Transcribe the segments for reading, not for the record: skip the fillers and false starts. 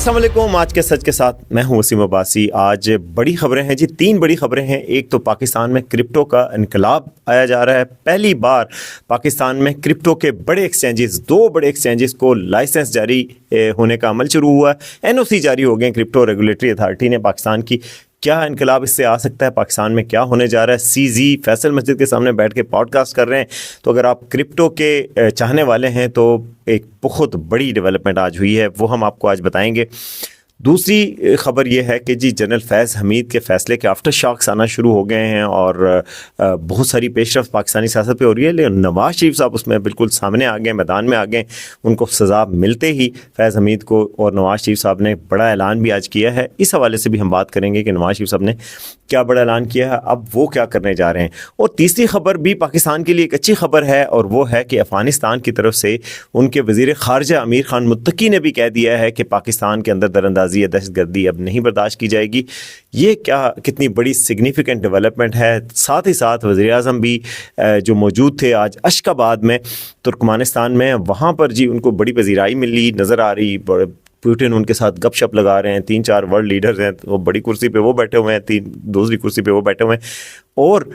अस्सलाम वालेकुम। आज के सच के साथ मैं हूं वसीम अब्बासी। आज बड़ी खबरें हैं जी, 3 बड़ी खबरें हैं। एक तो पाकिस्तान में क्रिप्टो का इनकलाब आया जा रहा है। पहली बार पाकिस्तान में क्रिप्टो के बड़े एक्सचेंजेस, 2 बड़े एक्सचेंजेस को लाइसेंस जारी होने का अमल शुरू हुआ है। एनओसी जारी हो गए क्रिप्टो रेगुलेटरी अथॉरिटी ने पाकिस्तान की। क्या इनकलाब इससे आ सकता है, पाकिस्तान में क्या होने जा रहा है? सीजी फैसल मस्जिद के सामने बैठ के पॉडकास्ट कर रहे हैं। तो अगर आप क्रिप्टो के चाहने वाले हैं तो एक बहुत बड़ी डेवलपमेंट आज हुई है, वो हम आपको आज बताएंगे। दूसरी खबर यह है कि जी जनरल फैज़ हमीद के फ़ैसले के आफ्टर शॉक्स आना शुरू हो गए हैं और बहुत सारी पेशरफ पाकिस्तानी सियासत पे हो रही है, लेकिन नवाज शरीफ साहब उसमें बिल्कुल सामने आ गए, मैदान में आ गए। उनको सज़ा मिलते ही फैज़ हमीद को और नवाज शरीफ साहब ने बड़ा ऐलान भी आज किया है। इस हवाले से भी हम बात करेंगे कि नवाज शरीफ साहब ने क्या बड़ा ऐलान किया है, अब वो क्या करने जा रहे हैं। और तीसरी खबर भी पाकिस्तान के लिए एक अच्छी खबर है, और वो है कि अफ़गानिस्तान की तरफ से उनके वज़ीर ख़ारजा अमीर ख़ान मुत्तकी ने भी कह दिया है कि पाकिस्तान के अंदर दरअंदाज़ी या दहशतगर्दी अब नहीं बर्दाश्त की जाएगी। ये क्या कितनी बड़ी सिग्निफिकेंट डेवलपमेंट है। साथ ही साथ वज़ीर आज़म भी जो मौजूद थे आज अशकाबाद में तुर्कमानिस्तान में, वहाँ पर जी उनको बड़ी पजीराई मिली नज़र आ रही। पुतिन उनके साथ गपशप लगा रहे हैं। 3-4 वर्ल्ड लीडर्स हैं, वो बड़ी कुर्सी पे वो बैठे हुए हैं, दूसरी कुर्सी पे वो बैठे हुए हैं। और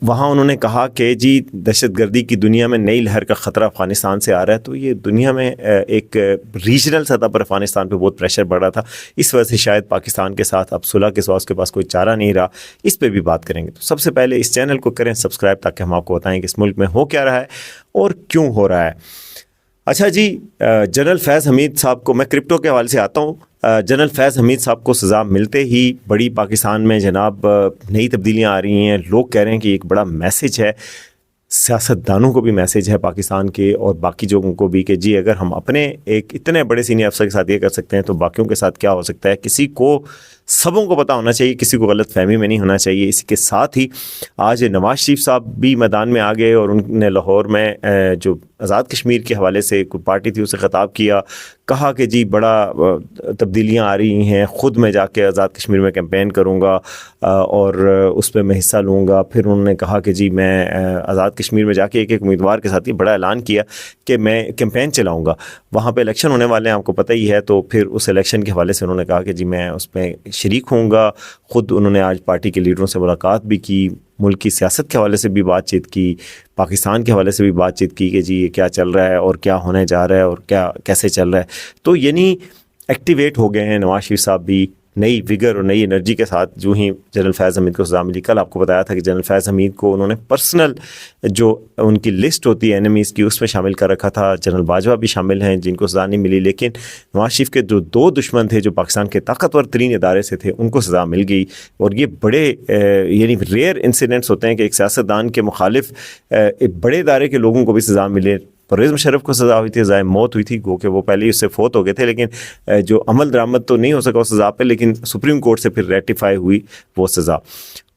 वहाँ उन्होंने कहा कि जी दहशतगर्दी की दुनिया में नई लहर का ख़तरा अफ़गानिस्तान से आ रहा है। तो ये दुनिया में एक रीजनल सतह पर अफ़गानिस्तान पे बहुत प्रेशर बढ़ रहा था। इस वजह से शायद पाकिस्तान के साथ अब सुलह के सिवा उसके पास कोई चारा नहीं रहा। इस पर भी बात करेंगे। तो सबसे पहले इस चैनल को करें सब्सक्राइब, ताकि हम आपको बताएं कि इस मुल्क में हो क्या रहा है और क्यों हो रहा है। अच्छा जी, जनरल फैज़ हमीद साहब को, मैं क्रिप्टो के हवाले से आता हूँ। जनरल फैज़ हमीद साहब को सज़ा मिलते ही बड़ी पाकिस्तान में जनाब नई तब्दीलियाँ आ रही हैं। लोग कह रहे हैं कि एक बड़ा मैसेज है, सियासतदानों को भी मैसेज है पाकिस्तान के और बाकी लोगों को भी, कि जी अगर हम अपने एक इतने बड़े सीनियर अफसर के साथ ये कर सकते हैं तो बाकियों के साथ क्या हो सकता है। किसी को, सबों को पता होना चाहिए, किसी को गलत फहमी में नहीं होना चाहिए। इसी के साथ ही आज नवाज शरीफ साहब भी मैदान में आ गए और उन्होंने लाहौर में जो आज़ाद कश्मीर के हवाले से कोई पार्टी थी उसे ख़िताब किया। कहा कि जी बड़ा तब्दीलियाँ आ रही हैं, ख़ुद मैं जाके आज़ाद कश्मीर में कैंपेन करूँगा और उस पर मैं हिस्सा लूँगा। फिर उन्होंने कहा कि जी मैं आज़ाद कश्मीर में जाके एक उम्मीदवार के साथ ही बड़ा ऐलान किया कि मैं कैंपेन चलाऊँगा। वहाँ पे इलेक्शन होने वाले हैं, आपको पता ही है। तो फिर उस इलेक्शन के हवाले से उन्होंने कहा कि जी मैं उसमें शरीक होऊंगा। ख़ुद उन्होंने आज पार्टी के लीडरों से मुलाकात भी की, मुल्क की सियासत के हवाले से भी बातचीत की, पाकिस्तान के हवाले से भी बातचीत की कि जी ये क्या चल रहा है और क्या होने जा रहा है और क्या कैसे चल रहा है। तो यानी एक्टिवेट हो गए हैं नवाज शरीफ साहब भी नई विगर और नई एनर्जी के साथ। जो ही जनरल फैज़ हमीद को सज़ा मिली, कल आपको बताया था कि जनरल फैज़ हमीद को उन्होंने पर्सनल जो उनकी लिस्ट होती है एनिमीज़ की, उसमें शामिल कर रखा था। जनरल बाजवा भी शामिल हैं जिनको सज़ा नहीं मिली, लेकिन नवाज शरीफ के जो 2 दुश्मन थे, जो पाकिस्तान के ताकतवर तरीन इदारे से थे, उनको सज़ा मिल गई। और ये बड़े यानी रेयर इंसिडेंट्स होते हैं कि एक सियासतदान के मुखालिफ एक बड़े इदारे के लोगों को भी सज़ा मिले। परवेज़ मुशर्रफ को सज़ा हुई थी, सज़ाए मौत हुई थी, गो कि वो पहले ही उससे फोत हो गए थे, लेकिन जो अमल दरामद तो नहीं हो सका उस सज़ा पे, लेकिन सुप्रीम कोर्ट से फिर रेटिफाई हुई वो सज़ा।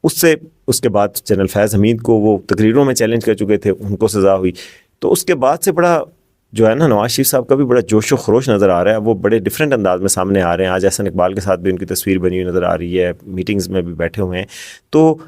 उसके बाद जनरल फैज़ हमीद को वो तकरीरों में चैलेंज कर चुके थे, उनको सज़ा हुई। तो उसके बाद से बड़ा जो है ना, नवाज शरीफ साहब का भी बड़ा जोश व खरोश नज़र आ रहा है। वो बड़े डिफरेंट अंदाज में सामने आ रहे हैं। आज एहसन इकबाल के साथ भी उनकी तस्वीर बनी हुई नज़र आ रही है, मीटिंग्स में भी बैठे हुए हैं। तो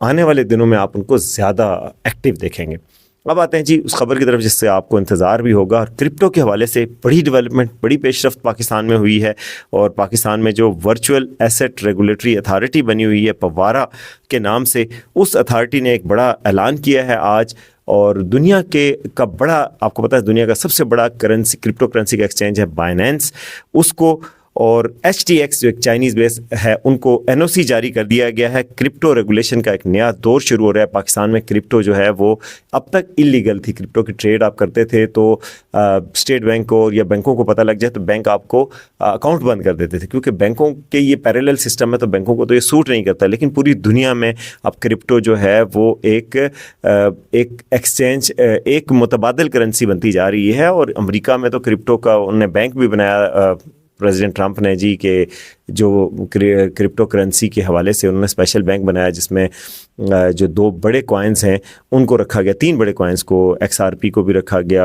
आने वाले दिनों में आप उनको ज़्यादा एक्टिव देखेंगे। अब आते हैं जी उस खबर की तरफ जिससे आपको इंतज़ार भी होगा। और क्रिप्टो के हवाले से बड़ी डेवलपमेंट, बड़ी पेशरफ्त पाकिस्तान में हुई है। और पाकिस्तान में जो वर्चुअल एसेट रेगुलेटरी अथॉरिटी बनी हुई है पवारा के नाम से, उस अथॉरिटी ने एक बड़ा ऐलान किया है आज। और दुनिया के का बड़ा, आपको पता है दुनिया का सबसे बड़ा करेंसी, क्रिप्टो करेंसी का एक्सचेंज है बाइनेंस, उसको और HTX जो एक चाइनीज़ बेस है, उनको NOC जारी कर दिया गया है। क्रिप्टो रेगुलेशन का एक नया दौर शुरू हो रहा है पाकिस्तान में। क्रिप्टो जो है वो अब तक इलीगल थी। क्रिप्टो की ट्रेड आप करते थे तो स्टेट बैंक को या बैंकों को पता लग जाए तो बैंक आपको अकाउंट बंद कर देते थे, क्योंकि बैंकों के ये पैरेलल सिस्टम है, तो बैंकों को तो ये सूट नहीं करता। लेकिन पूरी दुनिया में अब क्रिप्टो जो है वो एक एक्सचेंज, एक मुतबादिल करेंसी बनती जा रही है। और अमेरिका में तो क्रिप्टो का उन्होंने बैंक भी बनाया प्रेसिडेंट ट्रंप ने जी, के जो क्रिप्टो करेंसी के हवाले से उन्होंने स्पेशल बैंक बनाया, जिसमें जो 2 बड़े कॉइन्स हैं उनको रखा गया, 3 बड़े कॉइन्स को, XRP को भी रखा गया,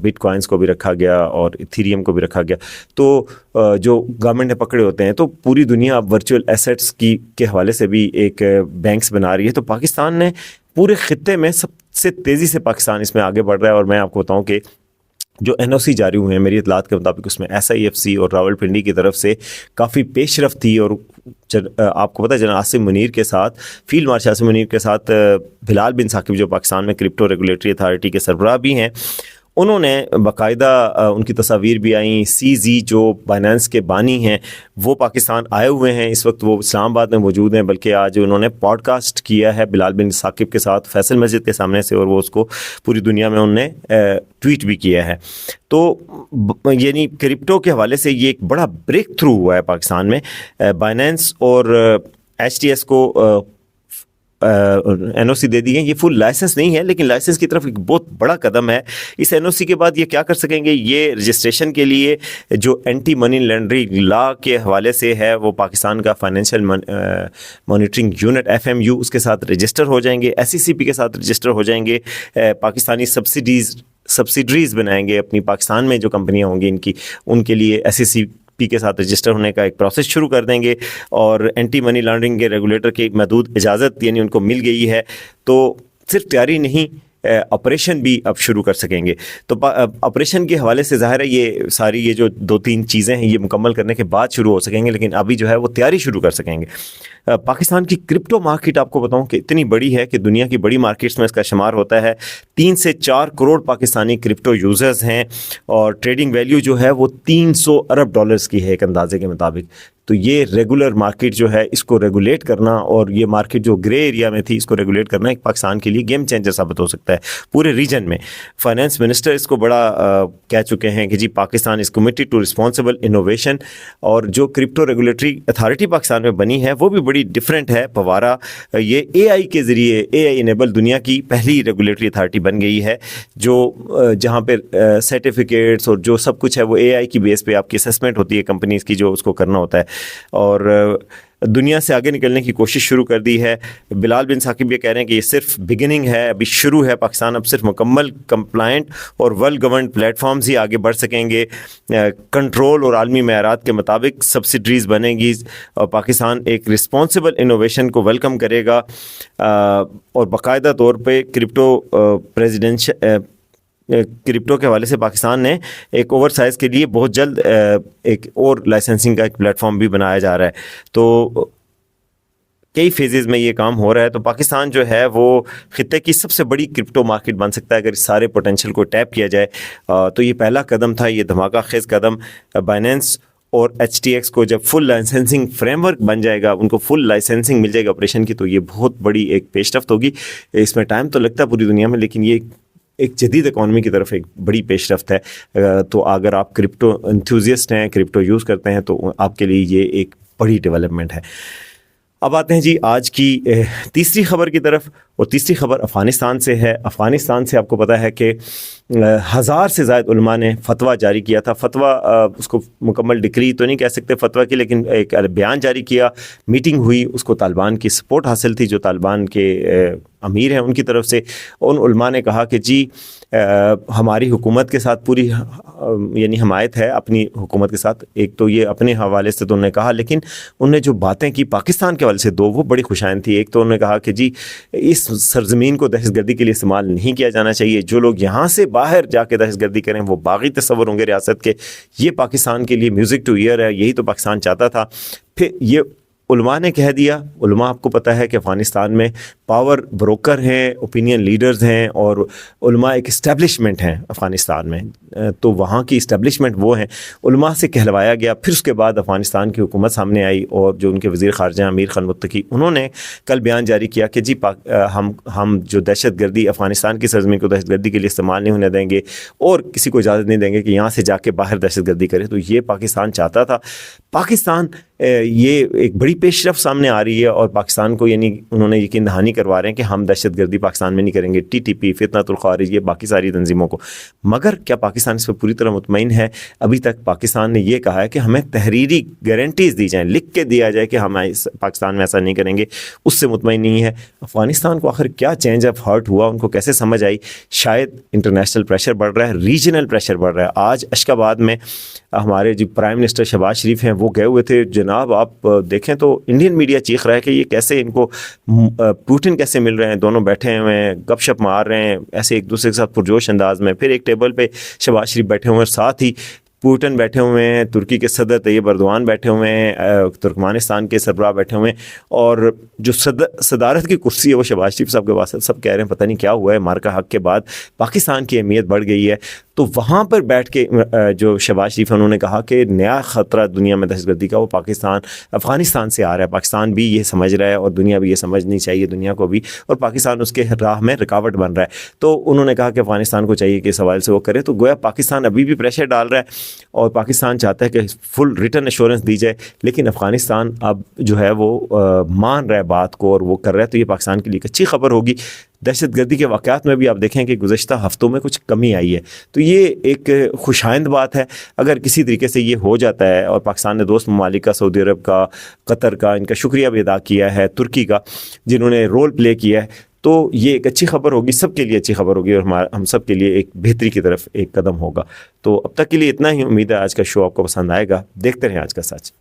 बिटकॉइंस को भी रखा गया और इथेरियम को भी रखा गया। तो जो गवर्नमेंट ने पकड़े होते हैं, तो पूरी दुनिया अब वर्चुअल एसेट्स के हवाले से भी एक बैंक्स बना रही है। तो पाकिस्तान ने पूरे खित्ते में सबसे तेज़ी से पाकिस्तान इसमें आगे बढ़ रहा है। और मैं आपको बताऊँ कि जो एनओसी जारी हुए हैं मेरी इतलात के मुताबिक उसमें SIFC और रावलपिंडी की तरफ से काफ़ी पेशरफ थी। और आपको पता है जनरल आसिम मुनीर के साथ, फील्ड मार्शल आसिम मुनीर के साथ बिलाल बिन साकिब जो पाकिस्तान में क्रिप्टो रेगुलेटरी अथॉरिटी के सरबराह भी हैं, उन्होंने बाकायदा उनकी तस्वीर भी आई। CZ जो बाइनेंस के बानी हैं वो पाकिस्तान आए हुए हैं, इस वक्त वो इस्लामाबाद में मौजूद हैं। बल्कि आज उन्होंने पॉडकास्ट किया है बिलाल बिन साकिब के साथ फैसल मस्जिद के सामने से, और वो उसको पूरी दुनिया में उन्होंने ट्वीट भी किया है। तो यानी क्रिप्टो के हवाले से ये एक बड़ा ब्रेक थ्रू हुआ है पाकिस्तान में। बाइनेंस और HTS को NOC दे दी है। ये फुल लाइसेंस नहीं है लेकिन लाइसेंस की तरफ एक बहुत बड़ा कदम है। इस NOC के बाद ये क्या कर सकेंगे, ये रजिस्ट्रेशन के लिए जो एंटी मनी लॉन्ड्रिंग लॉ के हवाले से है वो पाकिस्तान का फाइनेंशियल मॉनिटरिंग यूनिट FMU उसके साथ रजिस्टर हो जाएंगे, SECP के साथ रजिस्टर हो जाएंगे, पाकिस्तानी सब्सिडरीज बनाएंगे अपनी पाकिस्तान में जो कंपनियां होंगी इनकी, उनके लिए SECP के साथ रजिस्टर होने का एक प्रोसेस शुरू कर देंगे। और एंटी मनी लॉन्ड्रिंग के रेगुलेटर की महदूद इजाज़त यानी उनको मिल गई है, तो सिर्फ तैयारी नहीं ऑपरेशन भी अब शुरू कर सकेंगे। तो ऑपरेशन के हवाले से ज़ाहिर है ये सारी ये जो 2-3 चीज़ें हैं ये मुकम्मल करने के बाद शुरू हो सकेंगे, लेकिन अभी जो है वो तैयारी शुरू कर सकेंगे। पाकिस्तान की क्रिप्टो मार्केट आपको बताऊं कि इतनी बड़ी है कि दुनिया की बड़ी मार्केट्स में इसका शुमार होता है। 3 से 4 करोड़ पाकिस्तानी क्रिप्टो यूज़र्स हैं और ट्रेडिंग वैल्यू जो है वो 300 अरब डॉलर्स की है एक अंदाजे के मुताबिक। तो ये रेगुलर मार्केट जो है इसको रेगुलेट करना, और ये मार्केट जो ग्रे एरिया में थी इसको रेगुलेट करना एक पाकिस्तान के लिए गेम चेंजर साबित हो सकता है पूरे रीजन में। फाइनेंस मिनिस्टर इसको बड़ा कह चुके हैं कि जी Pakistan is committed to responsible innovation. और जो क्रिप्टो रेगुलेटरी अथॉरिटी पाकिस्तान में बनी है वो भी बड़ी डिफरेंट है। पवारा ये AI के ज़रिए AI इनेबल दुनिया की पहली रेगुलेटरी अथॉरिटी बन गई है जो जहाँ पे सर्टिफिकेट्स और जो सब कुछ है वो AI की बेस पे आपकी असेसमेंट होती है कंपनीज़ की, जो उसको करना होता है। और दुनिया से आगे निकलने की कोशिश शुरू कर दी है। बिलाल बिन साकिब ये कह रहे हैं कि ये सिर्फ बिगिनिंग है, अभी शुरू है। पाकिस्तान अब सिर्फ मुकम्मल कंप्लायंट और वेल गवर्नड प्लेटफॉर्म्स ही आगे बढ़ सकेंगे। कंट्रोल और आलमी मेयारात के मुताबिक सब्सिडरीज बनेगी और पाकिस्तान एक रिस्पॉन्सिबल इनोवेशन को वेलकम करेगा। और बाकायदा तौर पे क्रिप्टो के हवाले से पाकिस्तान ने एक ओवरसाइज़ के लिए बहुत जल्द एक और लाइसेंसिंग का एक प्लेटफॉर्म भी बनाया जा रहा है। तो कई फेजेस में ये काम हो रहा है। तो पाकिस्तान जो है वो ख़ित्ते की सबसे बड़ी क्रिप्टो मार्केट बन सकता है अगर इस सारे पोटेंशियल को टैप किया जाए। तो ये पहला कदम था, ये धमाका खेज़ कदम। बाइनेंस और HTX को जब फुल लाइसेंसिंग फ्रेमवर्क बन जाएगा, उनको फुल लाइसेंसिंग मिल जाएगा ऑपरेशन की, तो ये बहुत बड़ी एक पेशरफ्त होगी। इसमें टाइम तो लगता है पूरी दुनिया में, लेकिन ये एक जदीद इकॉनमी की तरफ एक बड़ी पेशरफ्त है। तो अगर आप क्रिप्टो एंथुसियास्ट हैं, क्रिप्टो यूज़ करते हैं, तो आपके लिए ये एक बड़ी डेवलपमेंट है। अब आते हैं जी आज की तीसरी खबर की तरफ, और तीसरी खबर अफ़गानिस्तान से है। अफ़गानिस्तान से आपको पता है कि 1000 से ज़ायद उलमा ने फतवा जारी किया था। फतवा उसको मुकम्मल डिक्री तो नहीं कह सकते फतवा की, लेकिन एक बयान जारी किया। मीटिंग हुई, उसको तालिबान की सपोर्ट हासिल थी, जो तालिबान के अमीर हैं उनकी तरफ से। उन उलमा ने कहा कि जी हमारी हुकूमत के साथ पूरी यानी हमायत है अपनी हुकूमत के साथ। एक तो ये अपने हवाले से तो उन्होंने कहा, लेकिन उन्होंने जो बातें की पाकिस्तान के हवाले से दो, वो बड़ी खुशाइन थी। एक तो उन्होंने कहा कि जी इस सरजमीन को दहशतगर्दी के लिए इस्तेमाल नहीं किया जाना चाहिए। जो लोग यहाँ से बाहर जाके दहशतगर्दी करें वो बागी तस्वर होंगे रियासत के। ये पाकिस्तान के लिए म्यूज़िक टू ईयर है, यही तो पाकिस्तान चाहता था। फिर ये उलमा ने कह दिया। उलमा आपको पता है कि अफ़गानिस्तान में पावर ब्रोकर हैं, ओपिनियन लीडर्स हैं, और उलमा एक इस्टेब्लिशमेंट हैं अफ़गानिस्तान में। तो वहाँ की इस्टेब्लिशमेंट वो हैं। उलमा से कहलवाया गया। फिर उसके बाद अफ़गानिस्तान की हुकूमत सामने आई और जो उनके वज़ीर ख़ारजा अमीर खान मुत्तकी, उन्होंने कल बयान जारी किया कि जी हम जो दहशतगर्दी अफ़गानिस्तान की सरज़मीन को दहशतगर्दी के लिए इस्तेमाल नहीं होने देंगे और किसी को इजाज़त नहीं देंगे कि यहाँ से जाके बाहर दहशतगर्दी करे। तो ये पाकिस्तान चाहता था। पाकिस्तान ये एक बड़ी पेशरफ सामने आ रही है और पाकिस्तान को यानी उन्होंने यकीन दहानी करवा रहे हैं कि हम दहशतगर्दी पाकिस्तान में नहीं करेंगे। TTP, फितनतुल खारिज, ये बाकी सारी तंजीमों को। मगर क्या पाकिस्तान इस पर पूरी तरह मुतमईन है? अभी तक पाकिस्तान ने यह कहा है कि हमें तहरीरी गारंटीज़ दी जाएँ, लिख के दिया जाए कि हम पाकिस्तान में ऐसा नहीं करेंगे, उससे मुतमईन नहीं है। अफ़गानिस्तान को आखिर क्या चेंज ऑफ हार्ट हुआ, उनको कैसे समझ आई? शायद इंटरनेशनल प्रेशर बढ़ रहा है, रीजनल प्रेशर बढ़ रहा है। आज अशकाबाद में हमारे जो प्राइम मिनिस्टर शहबाज शरीफ हैं वो गए हुए थे जनाब आप देखें तो इंडियन मीडिया चीख रहा है कि ये कैसे इनको पुतिन कैसे मिल रहे हैं, दोनों बैठे हुए हैं गपशप मार रहे हैं ऐसे एक दूसरे के साथ पुरजोश अंदाज में। फिर एक टेबल पे शहबाज शरीफ बैठे हुए हैं, साथ ही पुतिन बैठे हुए हैं, तुर्की के सदर तैयब एर्दोआन बैठे हुए हैं, तुर्कमानिस्तान के सरबराह बैठे हुए हैं, और जो सदारत की कुर्सी है वो शहबाज शरीफ साहब के पास है। सब कह रहे हैं पता नहीं क्या हुआ है, मार्का हक के बाद पाकिस्तान की अहमियत बढ़ गई है। तो वहाँ पर बैठ के जो शहबाज शरीफ है उन्होंने कहा कि नया ख़तरा दुनिया में दहशतगर्दी का वो अफ़गानिस्तान से आ रहा है। पाकिस्तान भी ये समझ रहा है और दुनिया भी ये समझनी चाहिए दुनिया को भी, और पाकिस्तान उसके राह में रुकावट बन रहा है। तो उन्होंने कहा कि अफ़गानिस्तान को चाहिए कि इस हवाले से वो करे। तो गोया पाकिस्तान अभी भी प्रेशर डाल रहा है और पाकिस्तान चाहता है कि फुल रिटर्न एश्योरेंस दी जाए, लेकिन अफ़गानिस्तान अब जो है वो मान रहा है बात को और वो कर रहा है। तो ये पाकिस्तान के लिए एक अच्छी खबर होगी। दहशतगर्दी के वाक़यात में भी आप देखें कि गुज़श्ता हफ़्तों में कुछ कमी आई है, तो ये एक खुशाइंद बात है। अगर किसी तरीके से ये हो जाता है, और पाकिस्तान ने दोस्त ममालिक का, सऊदी अरब का, कतर का, इनका शुक्रिया भी अदा किया है, तुर्की का जिन्होंने रोल प्ले किया है, तो ये एक अच्छी खबर होगी, सबके लिए अच्छी खबर होगी, और हम सब के लिए एक बेहतरी की तरफ एक कदम होगा। तो अब तक के लिए इतना ही। उम्मीद है आज का शो आपको पसंद आएगा। देखते रहें आज का सच।